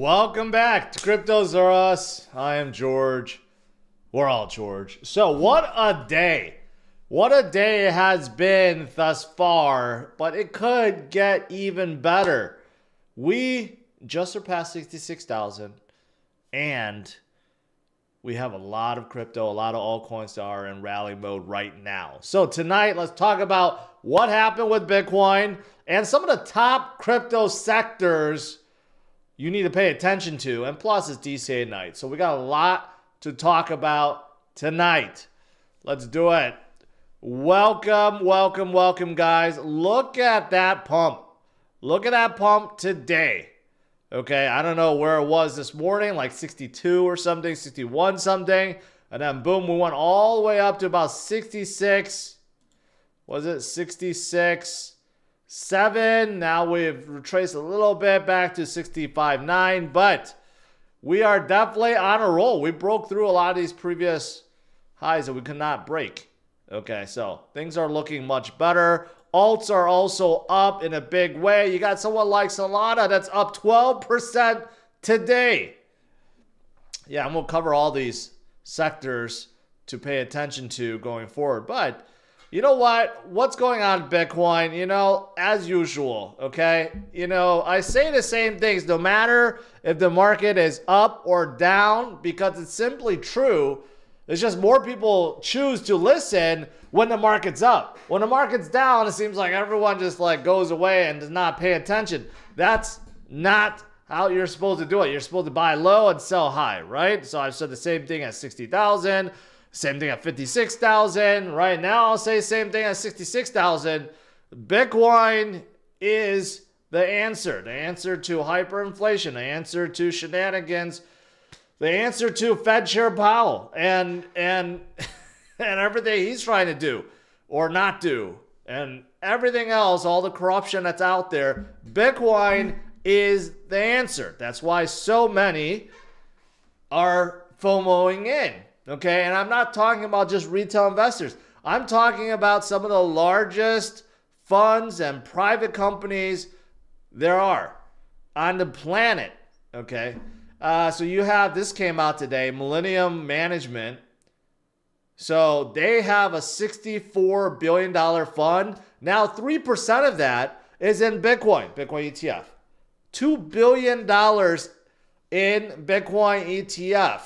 Welcome back to CryptosRUs. I am George. We're all George. So what a day. What a day it has been thus far, but it could get even better. We just surpassed 66,000 and we have a lot of crypto, a lot of altcoins that are in rally mode right now. So tonight, let's talk about what happened with Bitcoin and some of the top crypto sectors you need to pay attention to. And plus, it's DCA night. So we got a lot to talk about tonight. Let's do it. Welcome, welcome, welcome, guys. Look at that pump. Look at that pump today. Okay, I don't know where it was this morning, like 62 or something, 61 something. And then boom, we went all the way up to about 66. Was it 66? 7. Now we've retraced a little bit back to 65.9, but we are definitely on a roll. We broke through a lot of these previous highs that we could not break. Okay, so things are looking much better. Alts are also up in a big way. You got someone like Solana that's up 12% today. Yeah, and we'll cover all these sectors to pay attention to going forward. But you know what? What's going on in Bitcoin? You know, as usual, okay? You know, I say the same things no matter if the market is up or down because it's simply true. It's just more people choose to listen when the market's up. When the market's down, it seems like everyone just like goes away and does not pay attention. That's not how you're supposed to do it. You're supposed to buy low and sell high, right? So I've said the same thing at 60,000. Same thing at 56,000. Right now, I'll say same thing at 66,000. Bitcoin is the answer. The answer to hyperinflation. The answer to shenanigans. The answer to Fed Chair Powell. And everything he's trying to do or not do. And everything else, all the corruption that's out there. Bitcoin is the answer. That's why so many are FOMOing in. Okay, and I'm not talking about just retail investors. I'm talking about some of the largest funds and private companies there are on the planet. Okay, so you have, this came out today, Millennium Management. So they have a $64 billion fund. Now 3% of that is in Bitcoin ETF. $2 billion in Bitcoin ETF.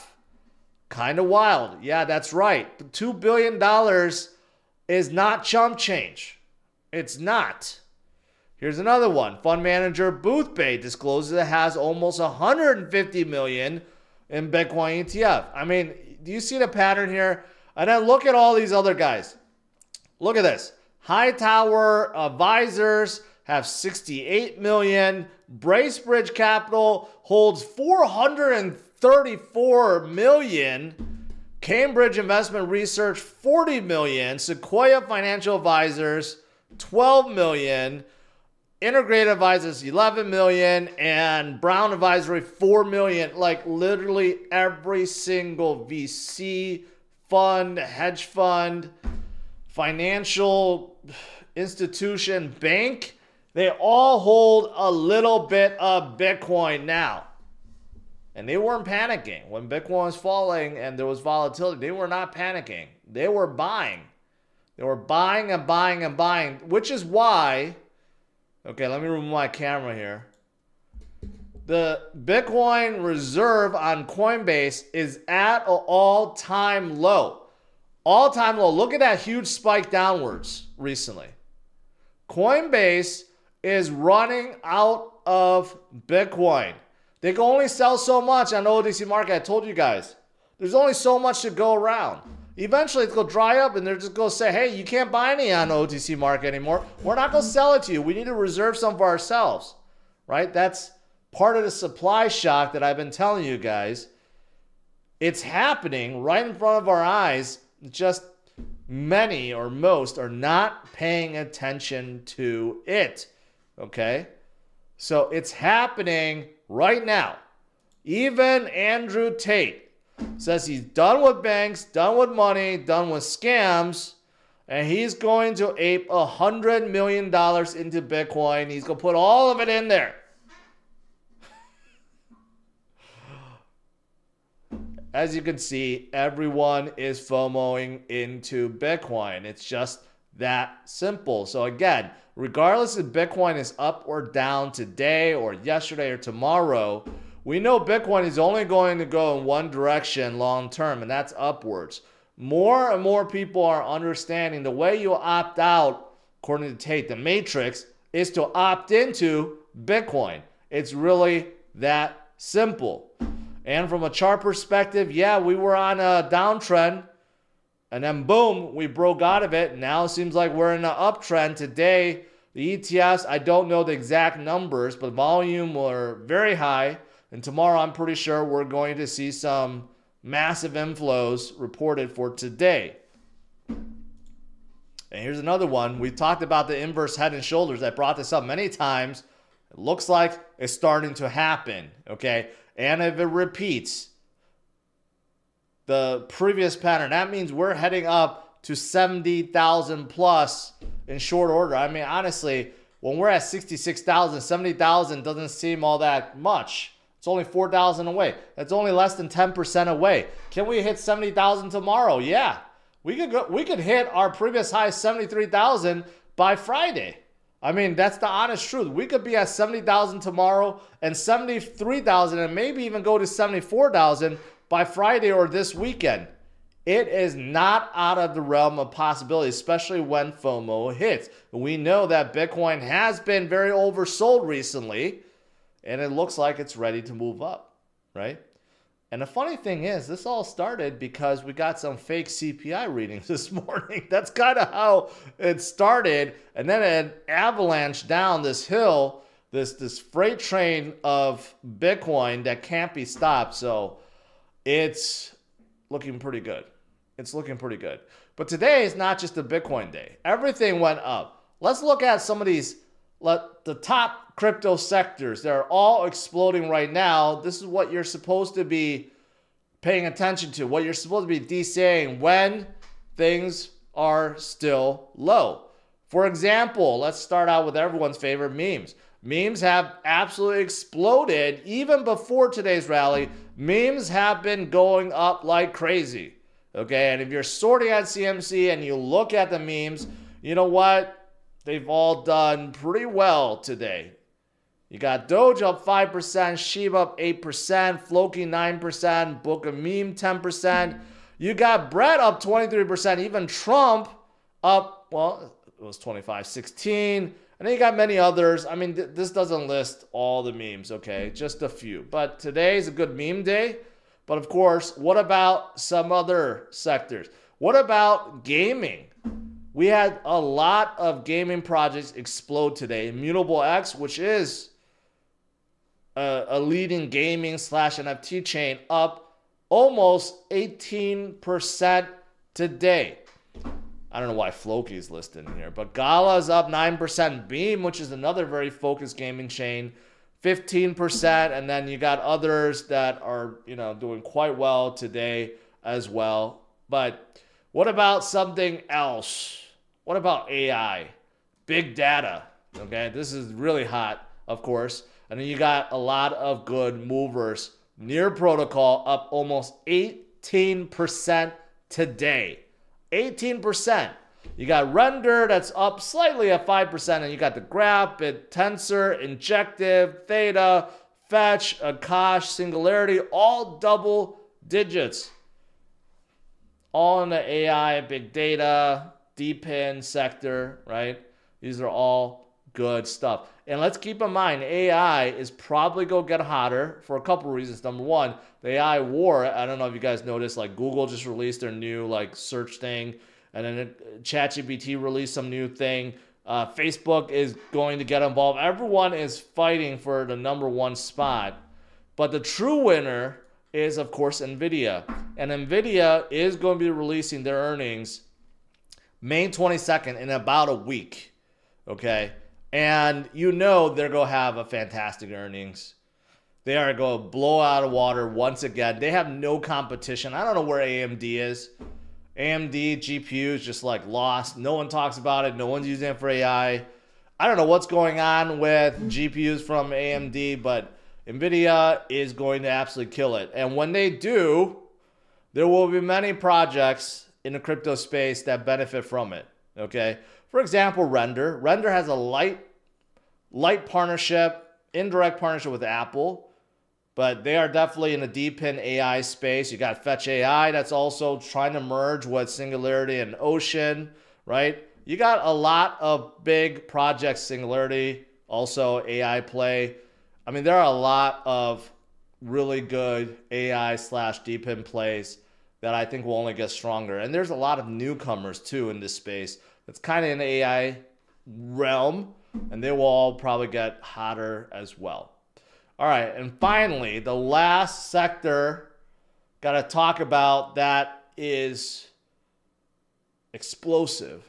Kind of wild. Yeah, that's right. The $2 billion is not chump change. It's not. Here's another one. Fund manager Boothbay discloses it has almost 150 million in Bitcoin ETF. I mean, do you see the pattern here? And then look at all these other guys. Look at this. Hightower Advisors have 68 million. Bracebridge Capital holds 434 million. Cambridge Investment Research 40 million. Sequoia Financial Advisors 12 million. Integrated Advisors 11 million. And Brown Advisory 4 million. Like literally every single VC fund, hedge fund, financial institution, bank, they all hold a little bit of Bitcoin now. And they weren't panicking. When Bitcoin was falling and there was volatility, they were not panicking. They were buying. They were buying and buying and buying, which is why, okay, let me remove my camera here. The Bitcoin reserve on Coinbase is at an all-time low. All-time low. Look at that huge spike downwards recently. Coinbase is running out of Bitcoin. They can only sell so much on the OTC market. I told you guys. There's only so much to go around. Eventually, it's going to dry up and they're just going to say, hey, you can't buy any on the OTC market anymore. We're not going to sell it to you. We need to reserve some for ourselves. Right? That's part of the supply shock that I've been telling you guys. It's happening right in front of our eyes. Just many or most are not paying attention to it. Okay? So it's happening right now. Even Andrew Tate says he's done with banks, done with money, done with scams, and he's going to ape $100 million into Bitcoin. He's going to put all of it in there. as you can see, everyone is FOMOing into Bitcoin. It's just that simple. So again, regardless if Bitcoin is up or down today or yesterday or tomorrow, we know Bitcoin is only going to go in one direction long term, and that's upwards. More and more people are understanding the way you opt out, according to Tate, the matrix, is to opt into Bitcoin. It's really that simple. And from a chart perspective, yeah, we were on a downtrend, and then boom, we broke out of it. Now it seems like we're in an uptrend. Today, the ETFs, I don't know the exact numbers, but volume were very high. And tomorrow, I'm pretty sure we're going to see some massive inflows reported for today. And here's another one. We talked about the inverse head and shoulders. I brought this up many times. It looks like it's starting to happen, okay? And if it repeats the previous pattern, that means we're heading up to 70,000 plus in short order. I mean, honestly, when we're at 66,000, 70,000 doesn't seem all that much. It's only 4,000 away. That's only less than 10% away. Can we hit 70,000 tomorrow? Yeah. We could hit our previous high, 73,000, by Friday. I mean, that's the honest truth. We could be at 70,000 tomorrow and 73,000 and maybe even go to 74,000 by Friday or this weekend. It is not out of the realm of possibility, especially when FOMO hits. We know that Bitcoin has been very oversold recently, and it looks like it's ready to move up, right? And the funny thing is, this all started because we got some fake CPI readings this morning. That's kind of how it started. And then it avalanched down this hill, this freight train of Bitcoin that can't be stopped. So it's looking pretty good. It's looking pretty good. But today is not just a Bitcoin day. Everything went up. Let's look at some of these, the top crypto sectors. They're all exploding right now. This is what you're supposed to be paying attention to, what you're supposed to be DCAing when things are still low. For example, let's start out with everyone's favorite, memes. Memes have absolutely exploded. Even before today's rally, memes have been going up like crazy. Okay, and if you're sorting at CMC and you look at the memes, you know what? They've all done pretty well today. You got Doge up 5%, Shiba up 8%, Floki 9%, Book of Meme 10%. You got Brett up 23%, even Trump up, well, it was 25, 16. And then you got many others. I mean, this doesn't list all the memes, okay? Just a few. But today is a good meme day. But of course, what about some other sectors? What about gaming? We had a lot of gaming projects explode today. Immutable X, which is a leading gaming / NFT chain, up almost 18% today. I don't know why Floki is listed in here, but Gala is up 9%. Beam, which is another very focused gaming chain, 15%. And then you got others that are, doing quite well today as well. But what about something else? What about AI? Big data. Okay, this is really hot, of course. And then you got a lot of good movers. Near Protocol up almost 18% today. 18%. You got Render that's up slightly at 5%. And you got the Graph, Tensor, Injective, Theta, Fetch, Akash, Singularity, all double digits. All in the AI, big data, DeepIn sector, right? These are all good stuff. And let's keep in mind, AI is probably going to get hotter for a couple reasons. Number one, the AI war. I don't know if you guys noticed, like Google just released their new search thing. And then ChatGPT released some new thing. Facebook is going to get involved. Everyone is fighting for the number one spot. But the true winner is, of course, NVIDIA. And NVIDIA is going to be releasing their earnings May 22nd in about a week. Okay? And they're going to have a fantastic earnings. They are going to blow out of water once again. They have no competition. I don't know where AMD is. AMD GPU is just lost. No one talks about it. No one's using it for AI. I don't know what's going on with GPUs from AMD, but NVIDIA is going to absolutely kill it. And when they do, there will be many projects in the crypto space that benefit from it. Okay. For example, Render. Render has a light partnership, indirect partnership with Apple, but they are definitely in the deep in AI space. You got Fetch AI that's also trying to merge with Singularity and Ocean, right? You got a lot of big projects, Singularity, also AI play. I mean, there are a lot of really good AI / deep in plays that I think will only get stronger. And there's a lot of newcomers too in this space that's kind of in the AI realm, and they will all probably get hotter as well. All right, and finally, the last sector got to talk about that is explosive.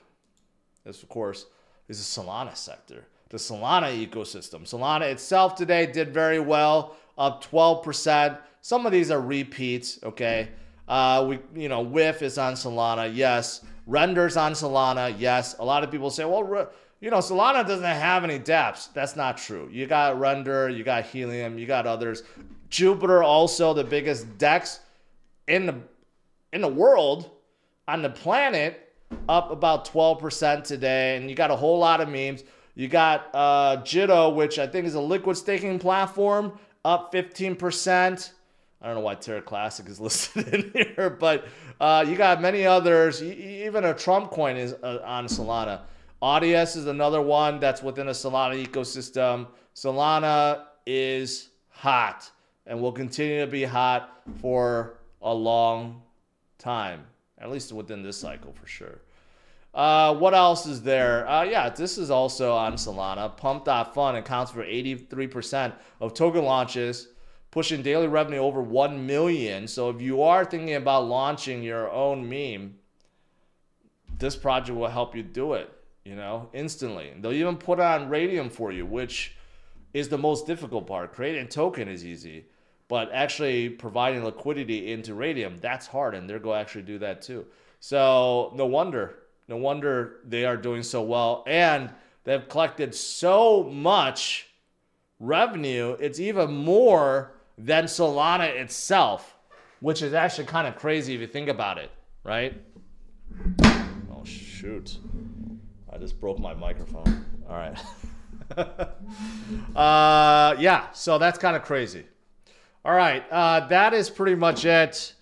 This, of course, is the Solana sector, the Solana ecosystem. Solana itself today did very well, up 12%. Some of these are repeats, okay? WIF is on Solana, yes. Render's on Solana, yes. A lot of people say, well, Solana doesn't have any dApps. That's not true. You got Render, you got Helium, you got others. Jupiter, also the biggest DEX in the world, on the planet, up about 12% today. And you got a whole lot of memes. You got Jitto, which I think is a liquid staking platform, up 15%. I don't know why Terra Classic is listed in here, but you got many others. Even a Trump coin is on Solana. Audius is another one that's within a Solana ecosystem. Solana is hot and will continue to be hot for a long time, at least within this cycle for sure. What else is there? Yeah, this is also on Solana. Pump.fun accounts for 83% of token launches, pushing daily revenue over 1 million. So if you are thinking about launching your own meme, this project will help you do it, instantly. They'll even put on Radium for you, which is the most difficult part. Creating a token is easy, but actually providing liquidity into Radium, that's hard, and they're going to actually do that too. So no wonder they are doing so well, and they've collected so much revenue. It's even more than Solana itself, which is actually kind of crazy if you think about it, right? Oh, shoot. I just broke my microphone. All right. Yeah, so that's kind of crazy. All right, that is pretty much it.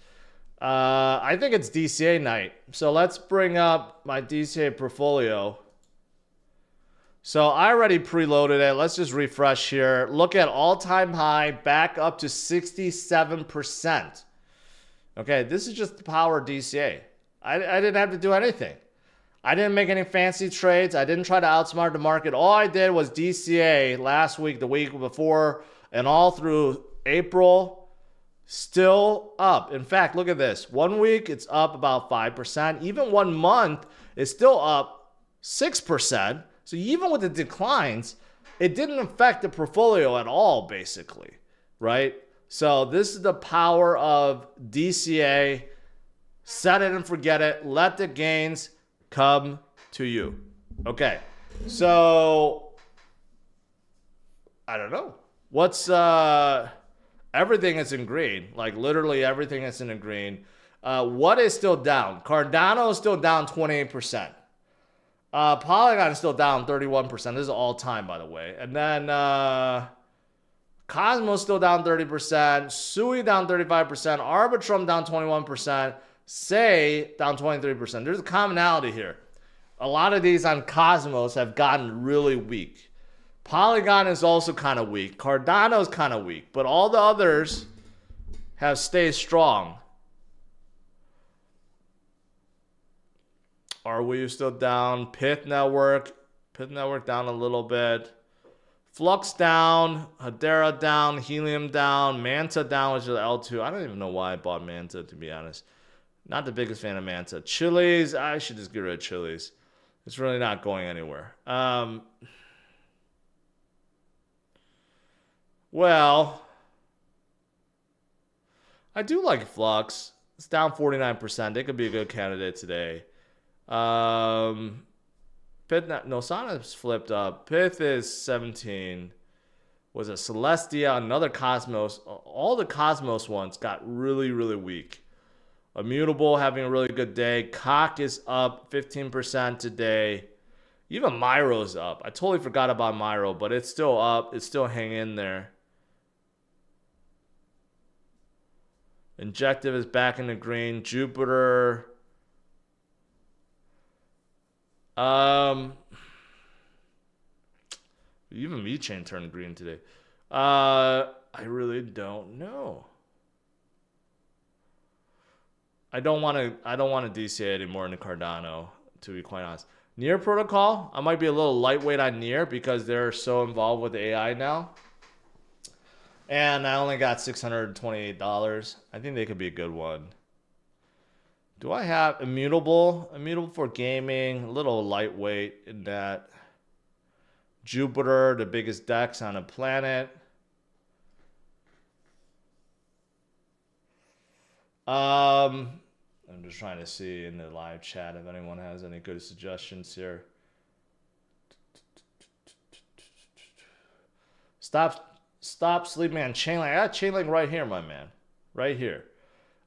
I think it's DCA night. So let's bring up my DCA portfolio. So I already preloaded it. Let's just refresh here. Look at all-time high, back up to 67%. Okay, this is just the power of DCA. I didn't have to do anything. I didn't make any fancy trades. I didn't try to outsmart the market. All I did was DCA last week, the week before, and all through April, still up. In fact, look at this. 1 week, it's up about 5%. Even 1 month, it's still up 6%. So even with the declines, it didn't affect the portfolio at all, basically, right? So this is the power of DCA. Set it and forget it. Let the gains come to you. Okay, so I don't know. What's everything is in green, like literally everything is in the green. What is still down? Cardano is still down 28%. Polygon is still down 31%. This is all time, by the way. And then Cosmos still down 30%. Sui down 35%. Arbitrum down 21%. Say down 23%. There's a commonality here. A lot of these on Cosmos have gotten really weak. Polygon is also kind of weak. Cardano is kind of weak. But all the others have stayed strong. Are we still down? Pith Network down a little bit. Flux down. Hedera down. Helium down. Manta down, which is L2. I don't even know why I bought Manta, to be honest. Not the biggest fan of Manta. Chili's, I should just get rid of Chili's. It's really not going anywhere. Well, I do like Flux. It's down 49%. They could be a good candidate today. Sana's flipped up. Pith is 17. Was it Celestia? Another Cosmos. All the Cosmos ones got really, really weak. Immutable having a really good day. Cock is up 15% today. Even Myro's up. I totally forgot about Myro, but it's still up. It's still hanging in there. Injective is back in the green. Jupiter. Even VeChain turned green today. I really don't know. I don't want to DCA anymore in the Cardano, to be quite honest. Near protocol, I might be a little lightweight on Near because they're so involved with AI now. And I only got $628. I think they could be a good one. Do I have Immutable? Immutable for gaming, a little lightweight in that. Jupiter, the biggest DEX on the planet. I'm just trying to see in the live chat if anyone has any good suggestions here. Stop sleeping on Chainlink. I got Chainlink right here, my man. Right here.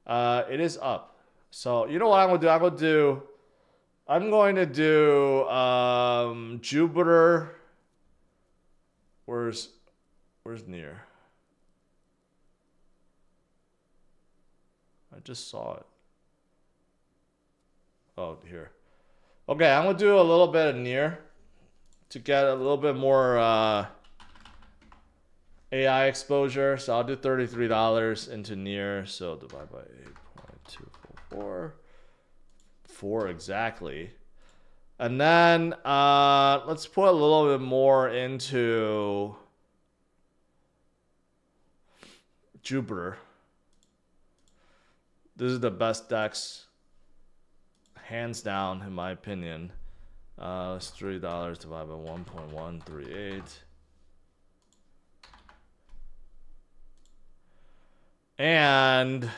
It is up. So you know what I'm gonna do? I'm going to do Jupiter. Where's Near? I just saw it. Oh, here. Okay, I'm gonna do a little bit of Near to get a little bit more AI exposure. So I'll do $33 into Near. So divide by 8.244. 4 exactly. And then let's put a little bit more into Jupiter. This is the best DEX, hands down, in my opinion. It's $3 divided by 1.138. And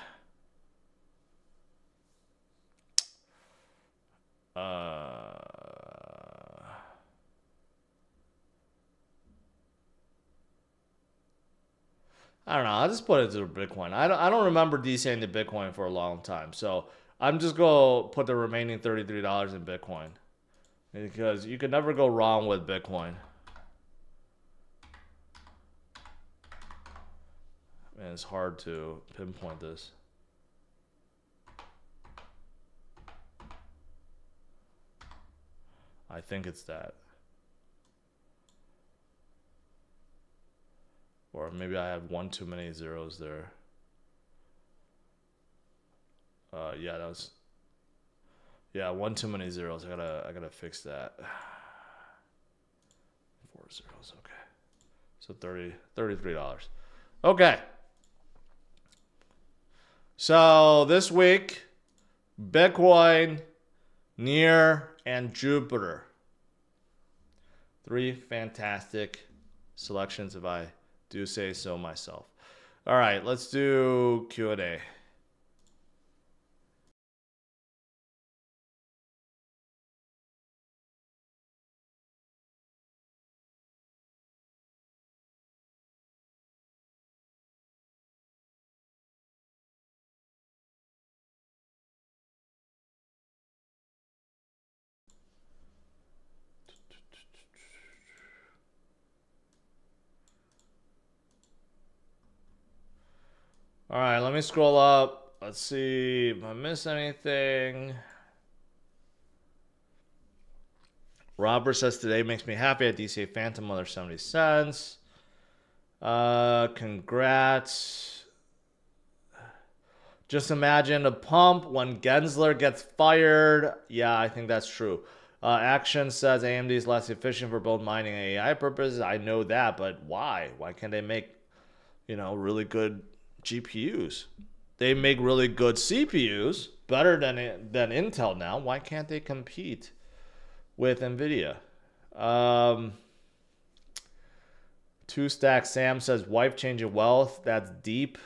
I don't know. I'll just put it to Bitcoin. I don't remember DCing the Bitcoin for a long time. So I'm just going to put the remaining $33 in Bitcoin. Because you can never go wrong with Bitcoin. Man, it's hard to pinpoint this. I think it's that. Or maybe I have one too many zeros there. Yeah, that was. Yeah, one too many zeros. I gotta fix that. 4 zeros. Okay. So $33. Okay. So this week, Bitcoin, Near, and Jupiter. 3 fantastic selections if I do say so myself. All right, let's do Q&A. All right, let me scroll up. Let's see if I missed anything. Robert says today makes me happy at DCA Phantom, another 70 cents. Congrats. Just imagine a pump when Gensler gets fired. Yeah, I think that's true. Action says AMD is less efficient for both mining and AI purposes. I know that, but why? Why can't they make, really good GPUs? They make really good CPUs, better than Intel now. Why can't they compete with NVIDIA? Two Stack Sam says wife changing wealth. That's deep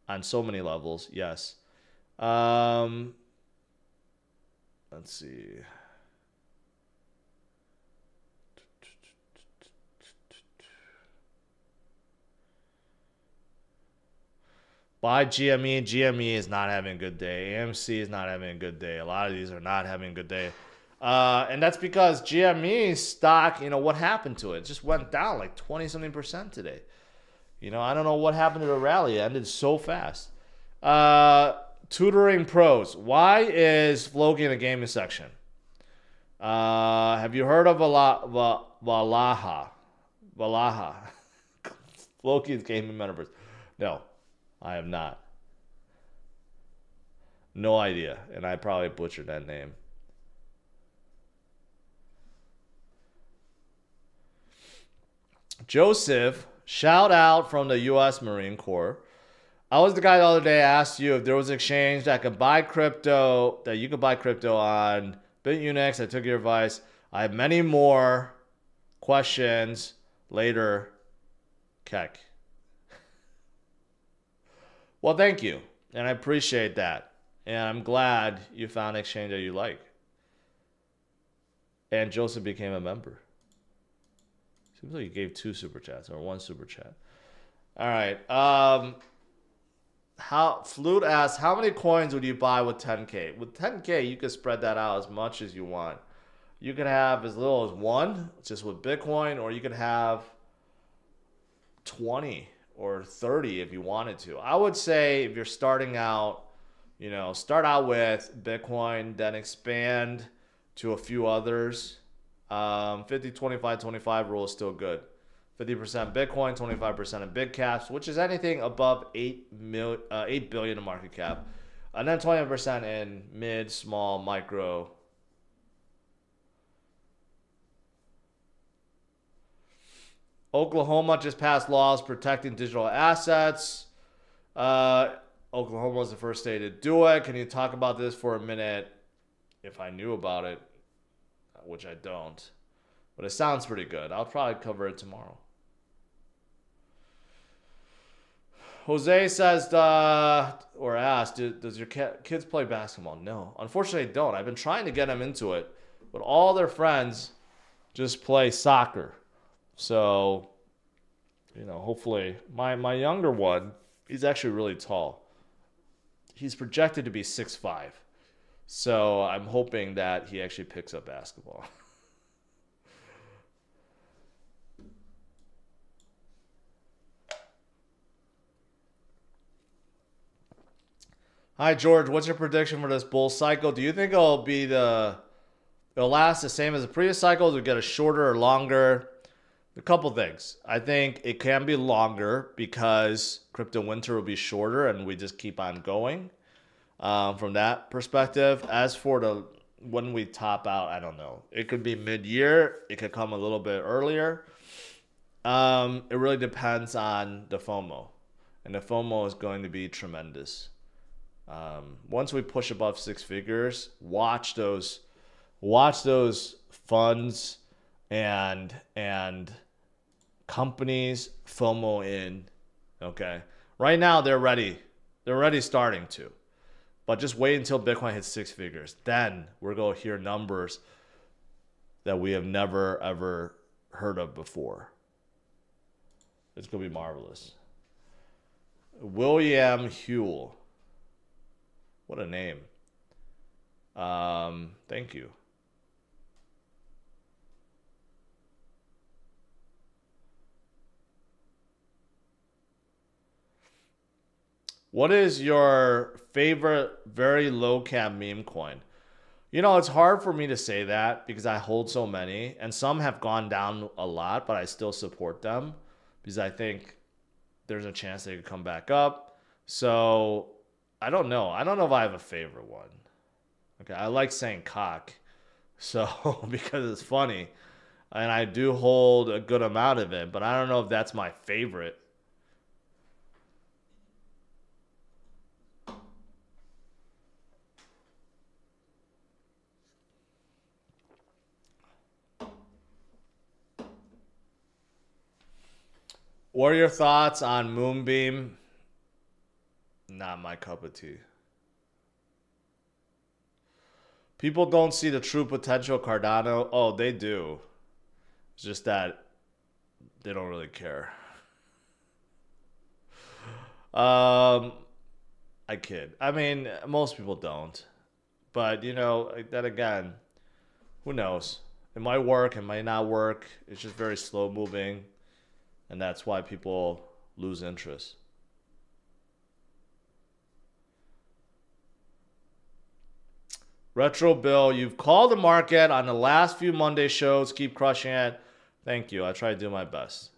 on so many levels. Yes. Let's see. Buy GME. GME is not having a good day. AMC is not having a good day. A lot of these are not having a good day. And that's because GME stock, what happened to it? It just went down like 20-something% today. I don't know what happened to the rally. It ended so fast. Tutoring pros. Why is Floki in the gaming section? Have you heard of Valaha? Floki's gaming metaverse. No, I have not. No idea. And I probably butchered that name. Joseph, shout out from the U.S. Marine Corps. I was the guy the other day asked you if there was an exchange that could buy crypto, that you could buy crypto on BitUnix. I took your advice. I have many more questions later. Keck. Well, thank you. And I appreciate that. And I'm glad you found an exchange that you like. And Joseph became a member. Seems like you gave 2 super chats or 1 super chat. All right. Flute asks, how many coins would you buy with 10K? With 10K, you could spread that out as much as you want. You could have as little as 1, just with Bitcoin, or you could have 20 or 30 if you wanted to. I would say if you're starting out, start out with Bitcoin, then expand to a few others. 50, 25, 25 rule is still good. 50% Bitcoin, 25% in big caps, which is anything above 8 billion in market cap. And then 20% in mid, small, micro. Oklahoma just passed laws protecting digital assets. Oklahoma was the first state to do it. Can you talk about this for a minute? If I knew about it, which I don't. But it sounds pretty good. I'll probably cover it tomorrow. Jose says, or asked, does your kids play basketball? No. Unfortunately, they don't. I've been trying to get them into it, but all their friends just play soccer. So, hopefully, my younger one, he's actually really tall. He's projected to be 6'5". So I'm hoping that he actually picks up basketball. Hi, George. What's your prediction for this bull cycle? Do you think it'll last the same as the previous cycles or get a shorter or longer? A couple things. I think it can be longer because crypto winter will be shorter and we just keep on going from that perspective. As for when we top out, I don't know. It could be mid-year. It could come a little bit earlier. It really depends on the FOMO. And the FOMO is going to be tremendous. Once we push above 6 figures, watch those funds and companies FOMO in. Okay, right now they're ready. They're already starting to, but just wait until Bitcoin hits 6 figures. Then we're gonna hear numbers that we have never ever heard of before. It's gonna be marvelous. William Huell. What a name. Thank you. What is your favorite very low cap meme coin? It's hard for me to say that because I hold so many and some have gone down a lot, but I still support them because I think there's a chance they could come back up. So I don't know. I don't know if I have a favorite one. Okay, I like saying cock. So because it's funny. And I do hold a good amount of it, but I don't know if that's my favorite. What are your thoughts on Moonbeam? Not my cup of tea. People don't see the true potential of Cardano. Oh, they do. It's just that they don't really care. I kid. I mean, most people don't. But, you know, then again, who knows? It might work, it might not work. It's just very slow moving. And that's why people lose interest. Retro Bill, you've called the market on the last few Monday shows. Keep crushing it. Thank you. I try to do my best.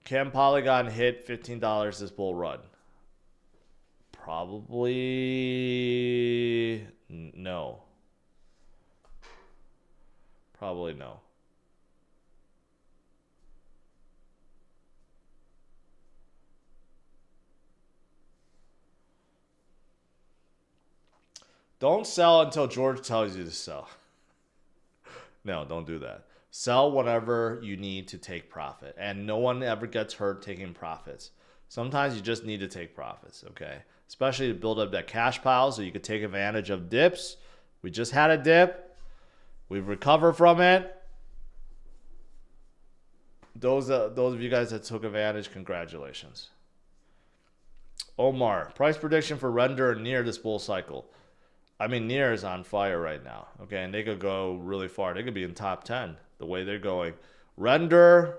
Can Polygon hit $15 this bull run? Probably no. Probably no. Don't sell until George tells you to sell. No, don't do that. Sell whatever you need to take profit. And no one ever gets hurt taking profits. Sometimes you just need to take profits, okay? Especially to build up that cash pile so you could take advantage of dips. We just had a dip. We've recovered from it. Those of you guys that took advantage, congratulations. Omar, price prediction for Render and Near this bull cycle. I mean, Near is on fire right now, okay? And they could go really far. They could be in top 10 the way they're going. Render,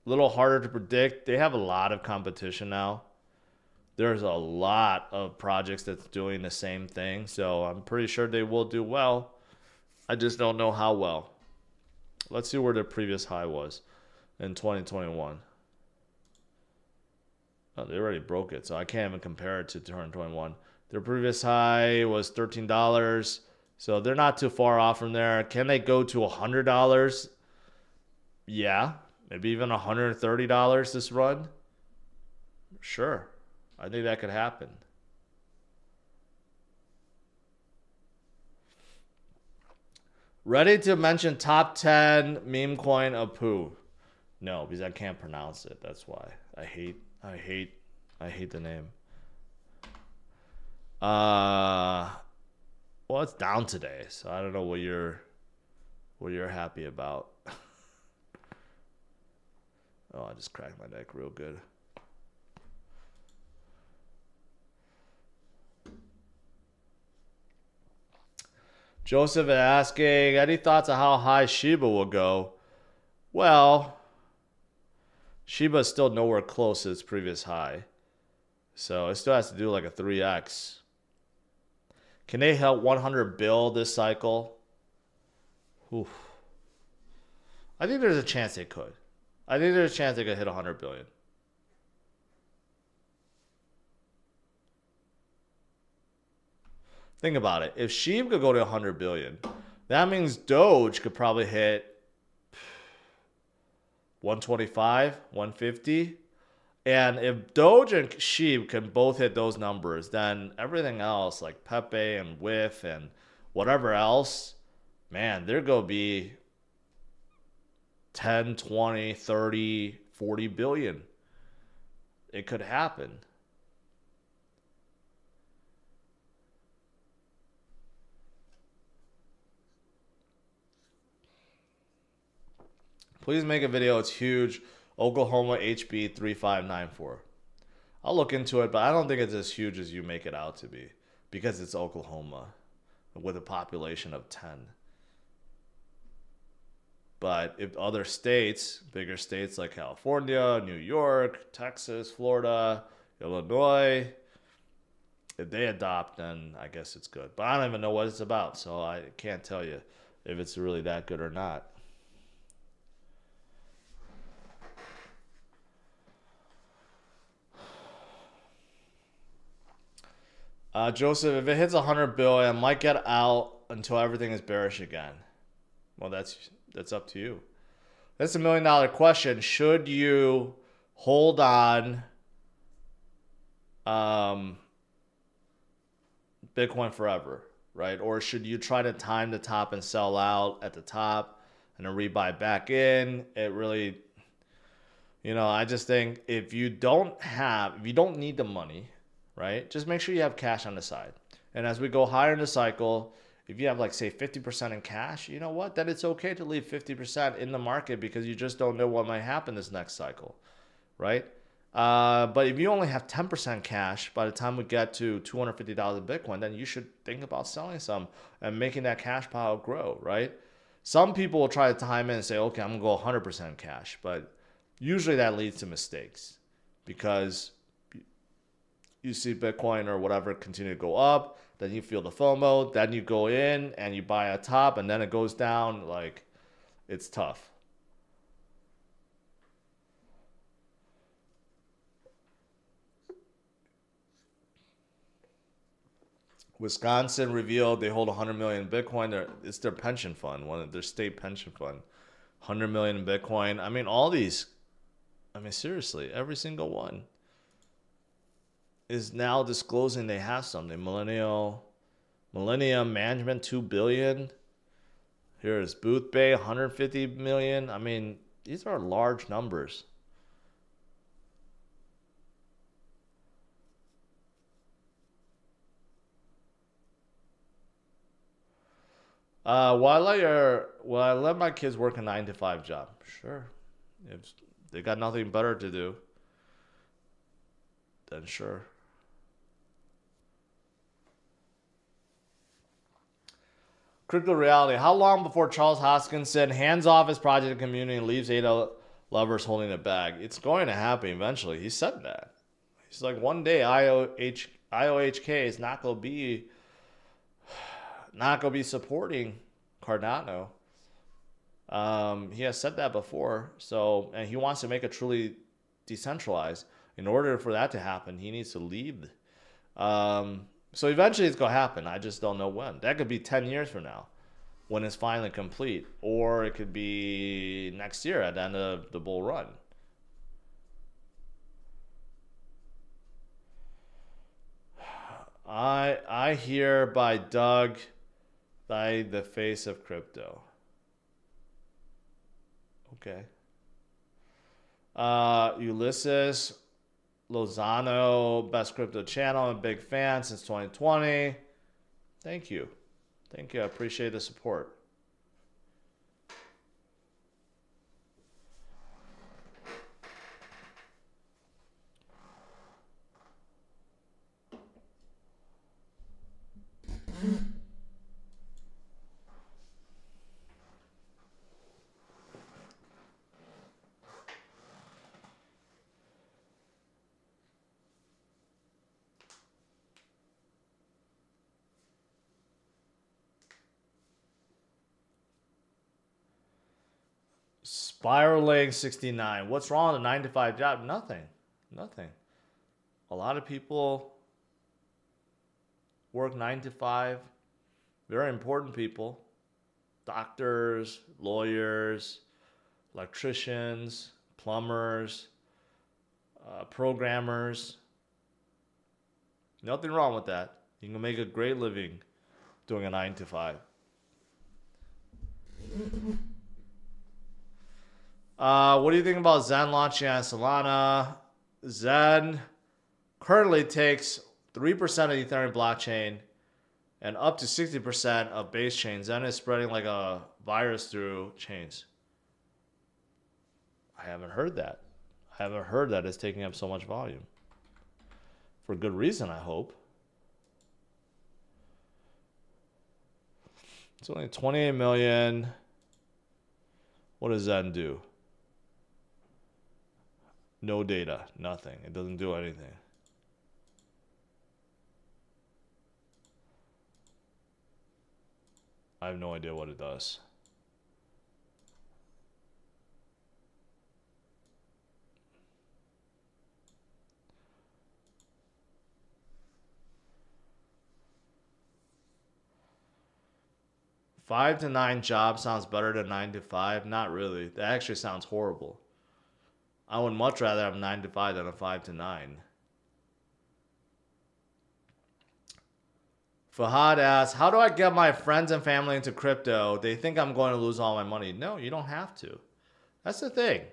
a little harder to predict. They have a lot of competition now. There's a lot of projects that's doing the same thing. So I'm pretty sure they will do well. I just don't know how well. Let's see where their previous high was in 2021. Oh, they already broke it, so I can't even compare it to 2021. Their previous high was $13. So they're not too far off from there. Can they go to $100? Yeah. Maybe even $130 this run? Sure. I think that could happen. Ready to mention top 10 meme coin of poo? No, because I can't pronounce it. That's why. I hate the name. Well, it's down today, so I don't know what you're happy about. Oh, I just cracked my neck real good. Joseph asking, any thoughts on how high Shiba will go? Well, Shiba is still nowhere close to its previous high. So it still has to do like a 3x. Can they help 100 bill this cycle? Oof. I think there's a chance they could. I think there's a chance they could hit 100 billion. Think about it. If Sheep could go to 100 billion, that means Doge could probably hit 125, 150. And if Doge and Sheep can both hit those numbers, then everything else like Pepe and Whiff and whatever else, man, they're going to be 10, 20, 30, 40 billion. It could happen. Please make a video. It's huge. Oklahoma HB 3594. I'll look into it, but I don't think it's as huge as you make it out to be because it's Oklahoma with a population of 10. But if other states, bigger states like California, New York, Texas, Florida, Illinois, if they adopt, then I guess it's good. But I don't even know what it's about, so I can't tell you if it's really that good or not. Joseph, if it hits 100 billion, I might get out until everything is bearish again. Well, that's up to you. That's $1 million question. Should you hold on Bitcoin forever, right? Or should you try to time the top and sell out at the top and then rebuy back in? It really, I just think if you don't need the money, right? Just make sure you have cash on the side. And as we go higher in the cycle, if you have like say 50% in cash, you know what? Then it's okay to leave 50% in the market because you just don't know what might happen this next cycle, right? But if you only have 10% cash, by the time we get to $250 of Bitcoin, then you should think about selling some and making that cash pile grow, right? Some people will try to time in and say, okay, I'm going to go 100% cash. But usually that leads to mistakes because you see Bitcoin or whatever continue to go up, then you feel the FOMO, then you go in and you buy a top, and then it goes down. Like, it's tough. Wisconsin revealed they hold 100 million in Bitcoin. It's their pension fund, one of their state pension fund. 100 million in Bitcoin. I mean, all these, I mean, seriously, every single one is now disclosing they have something. Millennium Management, 2 billion. Here's Booth Bay, 150 million. I mean, these are large numbers. Will I let my kids work a 9 to 5 job? Sure. If they got nothing better to do, then sure. Crypto reality. How long before Charles Hoskinson hands off his project to community and leaves Ada Lovers holding it back? It's going to happen eventually. He said that. He's like, one day IOHK is not going to be supporting Cardano. He has said that before. So, and he wants to make it truly decentralized. In order for that to happen, he needs to lead. So eventually it's going to happen. I just don't know when. That could be 10 years from now when it's finally complete. Or it could be next year at the end of the bull run. I hear by Doug, the face of crypto. Okay. Ulysses Lozano, best crypto channel. I'm a big fan since 2020. Thank you. Thank you. I appreciate the support. Spiraling 69. What's wrong with a 9 to 5 job? Nothing. Nothing. A lot of people work 9 to 5. Very important people. Doctors, lawyers, electricians, plumbers, programmers. Nothing wrong with that. You can make a great living doing a 9 to 5. What do you think about Zen launching on Solana? Zen currently takes 3% of the Ethereum blockchain and up to 60% of base chains. Zen is spreading like a virus through chains. I haven't heard that. I haven't heard that it's taking up so much volume. For good reason, I hope. It's only 28 million. What does Zen do? No data, nothing. It doesn't do anything. I have no idea what it does. Five to 9 jobs sounds better than 9 to 5. Not really. That actually sounds horrible. I would much rather have 9 to 5 than a 5 to 9. Fahad asks, how do I get my friends and family into crypto? They think I'm going to lose all my money. No, you don't have to. That's the thing.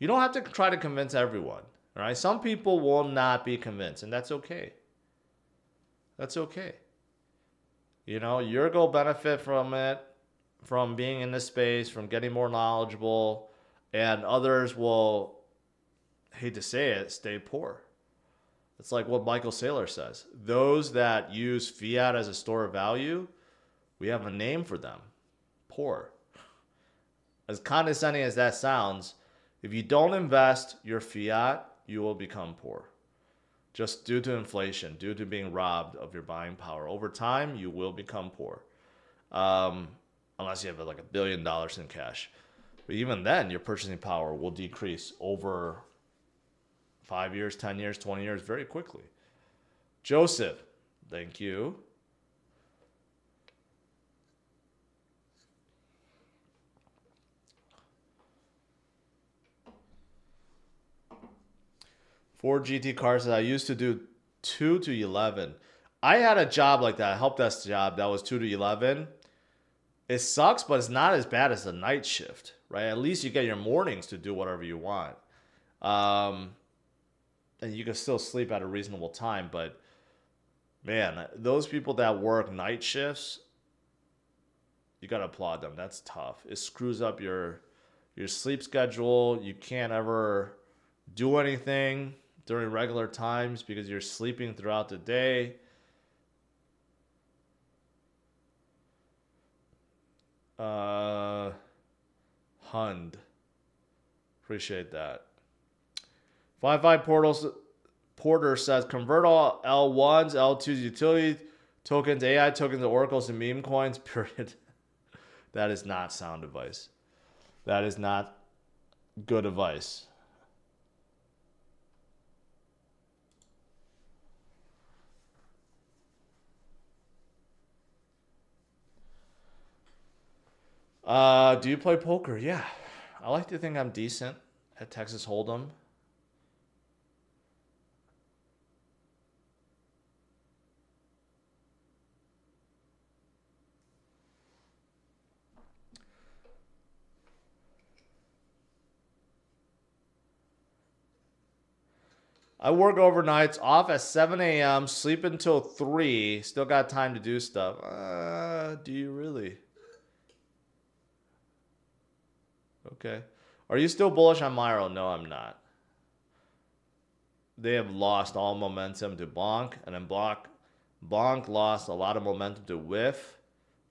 You don't have to try to convince everyone. All right? Some people will not be convinced, and that's okay. That's okay. You know, you're going to benefit from it, from being in this space, from getting more knowledgeable, and others will hate to say it, stay poor. It's like what Michael Saylor says. Those that use fiat as a store of value, we have a name for them. Poor. As condescending as that sounds, if you don't invest your fiat, you will become poor. Just due to inflation, due to being robbed of your buying power. Over time, you will become poor. Unless you have like $1 billion in cash. But even then, your purchasing power will decrease over 5 years, 10 years, 20 years very quickly. Joseph, thank you. Ford GT car says, I used to do 2 to 11. I had a job like that, a help desk job that was 2 to 11. It sucks, but it's not as bad as the night shift, right? At least you get your mornings to do whatever you want. And you can still sleep at a reasonable time, but man, those people that work night shifts, you got to applaud them. That's tough. It screws up your sleep schedule. You can't ever do anything during regular times because you're sleeping throughout the day. Hund. Appreciate that. 55 Porter says, convert all L1s, L2s, utility tokens, AI tokens, oracles, and meme coins, period. That is not sound advice. That is not good advice. Do you play poker? Yeah. I like to think I'm decent at Texas Hold'em. I work overnights, off at 7 a.m., sleep until 3, still got time to do stuff. Do you really? Okay. Are you still bullish on Myro? No, I'm not. They have lost all momentum to Bonk, and then Bonk lost a lot of momentum to Whiff.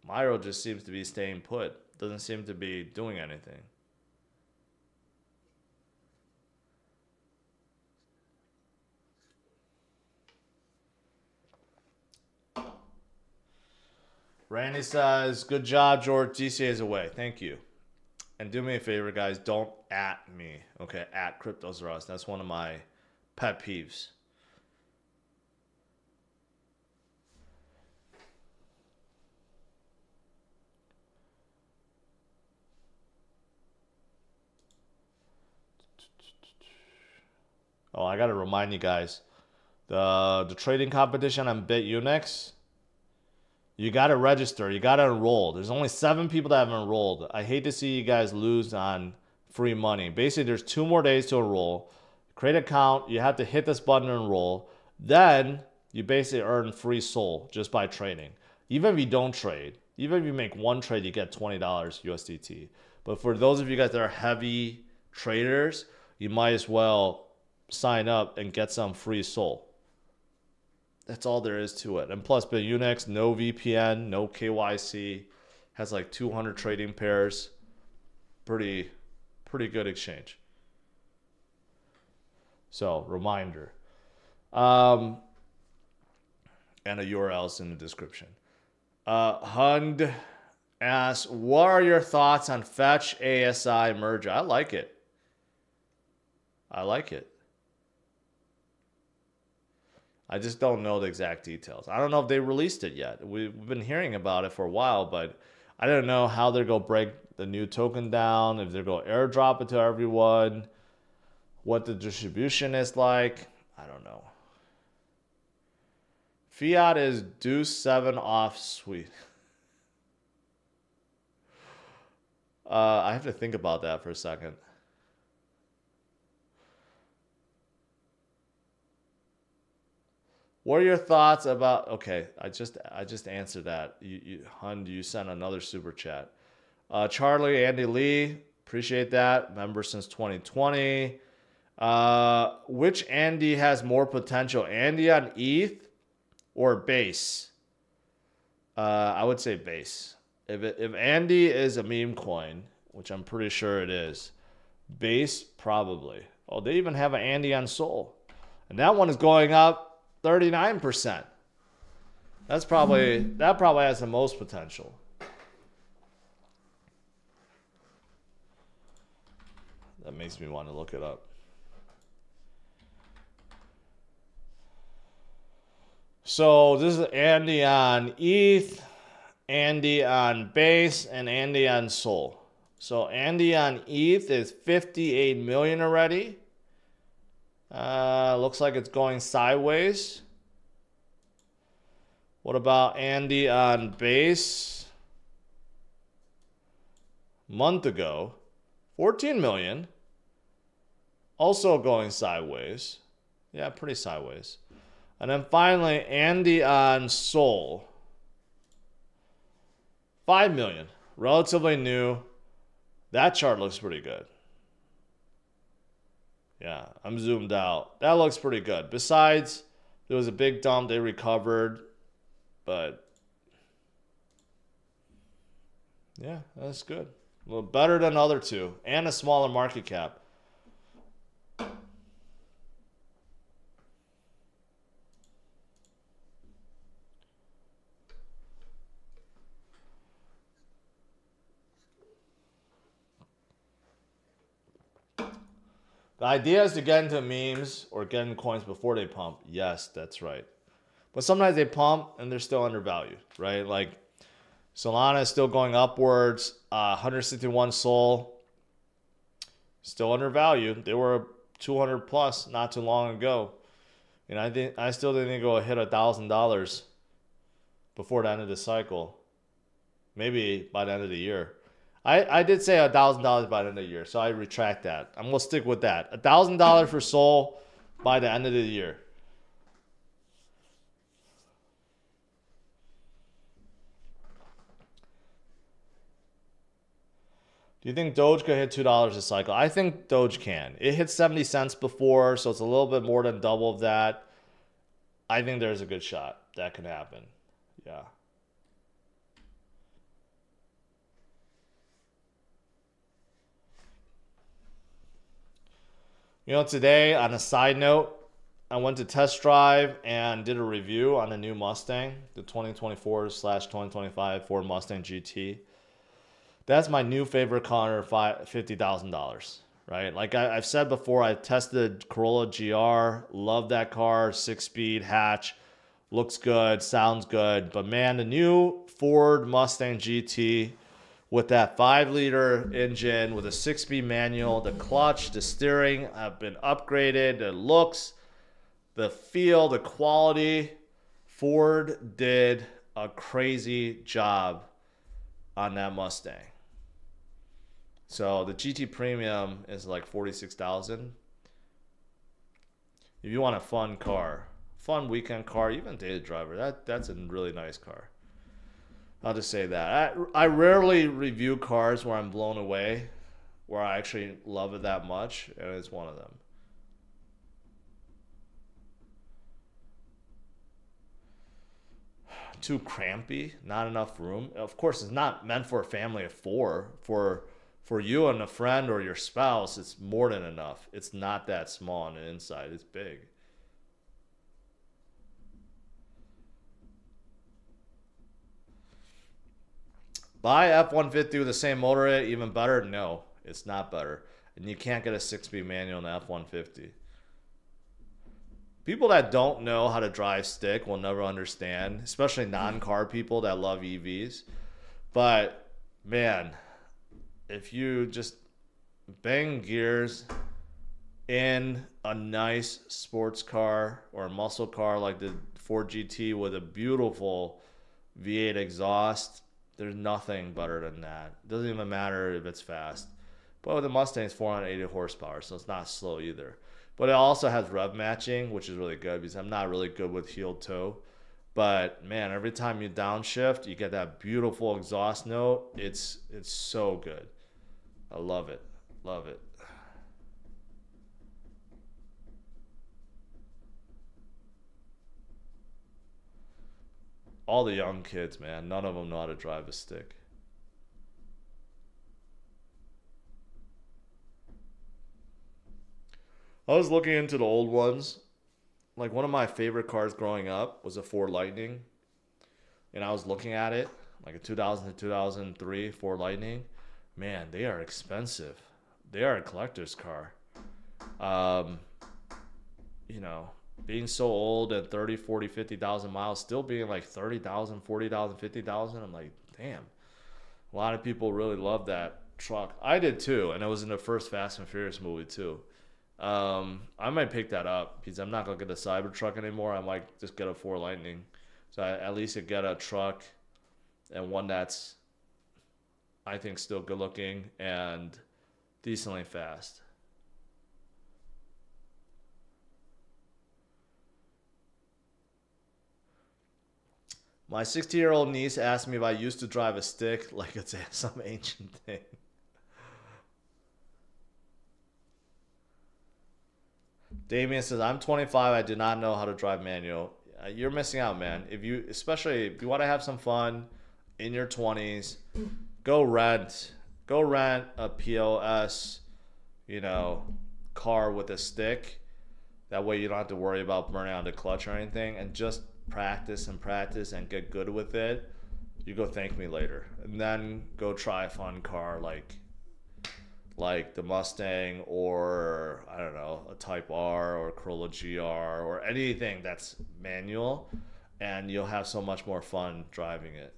Myro just seems to be staying put. Doesn't seem to be doing anything. Randy says, good job, George. GCA is away. Thank you. And do me a favor, guys. Don't at me. Okay, at CryptosRUs. That's one of my pet peeves. Oh, I got to remind you guys. The trading competition on BitUnix, you got to register. You got to enroll. There's only 7 people that have enrolled. I hate to see you guys lose on free money. Basically, there's 2 more days to enroll. Create an account. You have to hit this button to enroll. Then you basically earn free SOL just by trading. Even if you don't trade, even if you make 1 trade, you get $20 USDT. But for those of you guys that are heavy traders, you might as well sign up and get some free SOL. That's all there is to it. And plus, BitUnix, no VPN, no KYC, has like 200 trading pairs. Pretty good exchange. So, reminder. And a URL's in the description. Hund asks, what are your thoughts on Fetch ASI merger? I like it. I like it. I just don't know the exact details. I don't know if they released it yet. We've been hearing about it for a while, but I don't know how they're going to break the new token down, if they're going to airdrop it to everyone, what the distribution is like. I don't know. Fiat is deuce 7 off sweet. I have to think about that for a second. What are your thoughts about? Okay, I just answered that. Hund, you sent another super chat. Charlie, Andy Lee, appreciate that. Member since 2020. Which Andy has more potential? Andy on ETH or base? I would say base. If Andy is a meme coin, which I'm pretty sure it is, base probably. Oh, they even have an Andy on Sol. And that one is going up 39%. That probably has the most potential. That makes me want to look it up. So this is Andy on ETH, Andy on base, and Andy on Sol. So Andy on ETH is 58 million already. Looks like it's going sideways. What about Andy on base? Month ago, 14 million. Also going sideways. Yeah, pretty sideways. And then finally, Andy on Sol. 5 million. Relatively new. That chart looks pretty good. Yeah, I'm zoomed out. That looks pretty good. Besides, there was a big dump. They recovered. But, yeah, that's good. A little better than the other two. And a smaller market cap. The idea is to get into memes or get into coins before they pump. Yes, that's right. But sometimes they pump and they're still undervalued, right? Like Solana is still going upwards. 161 Sol, still undervalued. They were 200 plus not too long ago. And I still think they go hit $1,000 before the end of the cycle. Maybe by the end of the year. I did say $1,000 by the end of the year, so I retract that. I'm going to stick with that. $1,000 for Sol by the end of the year. Do you think Doge could hit $2 a cycle? I think Doge can. It hit 70 cents before, so it's a little bit more than double of that. I think there's a good shot that can happen. Yeah. You know, today, on a side note, I went to test drive and did a review on the new Mustang, the 2024/2025 Ford Mustang GT. That's my new favorite car, $50,000, right? Like I've said before, I tested Corolla GR, love that car, 6-speed hatch, looks good, sounds good. But man, the new Ford Mustang GT with that 5-liter engine, with a 6-speed manual, the clutch, the steering have been upgraded, the looks, the feel, the quality. Ford did a crazy job on that Mustang. So the GT Premium is like $46,000. If you want a fun car, fun weekend car, even day driver, that's a really nice car. I'll just say that. I rarely review cars where I'm blown away, where I actually love it that much, and it's one of them. Too crampy, not enough room. Of course, it's not meant for a family of 4. For you and a friend or your spouse, it's more than enough. It's not that small on the inside. It's big. Buy F-150 with the same motor in it, even better? No, it's not better. And you can't get a 6-speed manual in the F-150. People that don't know how to drive stick will never understand, especially non-car people that love EVs. But, man, if you just bang gears in a nice sports car or a muscle car like the Ford GT with a beautiful V8 exhaust, there's nothing better than that. It doesn't even matter if it's fast. But with the Mustang, it's 480 horsepower, so it's not slow either. But it also has rev matching, which is really good because I'm not really good with heel toe. But man, every time you downshift, you get that beautiful exhaust note. It's so good. I love it. Love it. all the young kids, man, none of them know how to drive a stick. I was looking into the old ones. Like, one of my favorite cars growing up was a Ford Lightning. And I was looking at it, like a 2000 to 2003 Ford Lightning. Man, they are expensive. They are a collector's car. You know, being so old at 30, 40, 50,000 miles, still being like 30,000, 40,000, 50,000. I'm like, damn. A lot of people really love that truck. I did too, and it was in the first Fast and Furious movie too. I might pick that up because I'm not going to get a Cybertruck anymore. I might just get a Ford Lightning. So at least I get a truck and one that's, I think, still good looking and decently fast. My 60-year-old niece asked me if I used to drive a stick like it's some ancient thing. Damien says, I'm 25. I do not know how to drive manual. You're missing out, man. Especially if you want to have some fun in your 20s, go rent a POS, car with a stick. That way you don't have to worry about burning out the clutch or anything, and just practice and get good with it. You go thank me later, and then go try a fun car like the Mustang, or I don't know, a Type R or Corolla GR or anything that's manual, and you'll have so much more fun driving it.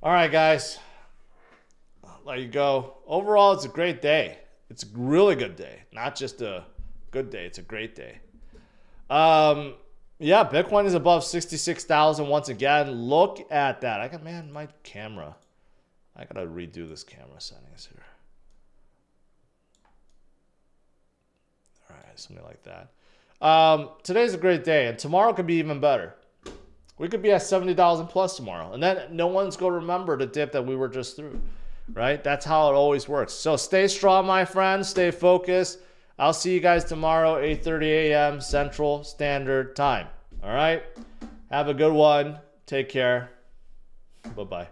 All right, guys. I'll let you go. Overall, it's a great day. It's a really good day. Not just a good day. It's a great day. Yeah, Bitcoin is above 66,000 once again. Look at that. My camera. I gotta redo this camera settings here. All right, something like that. Today's a great day, and tomorrow could be even better. We could be at 70,000 plus tomorrow, and then no one's gonna remember the dip that we were just through, right? That's how it always works. So stay strong, my friends. Stay focused. I'll see you guys tomorrow, 8:30 a.m. Central Standard Time. All right? Have a good one. Take care. Bye-bye.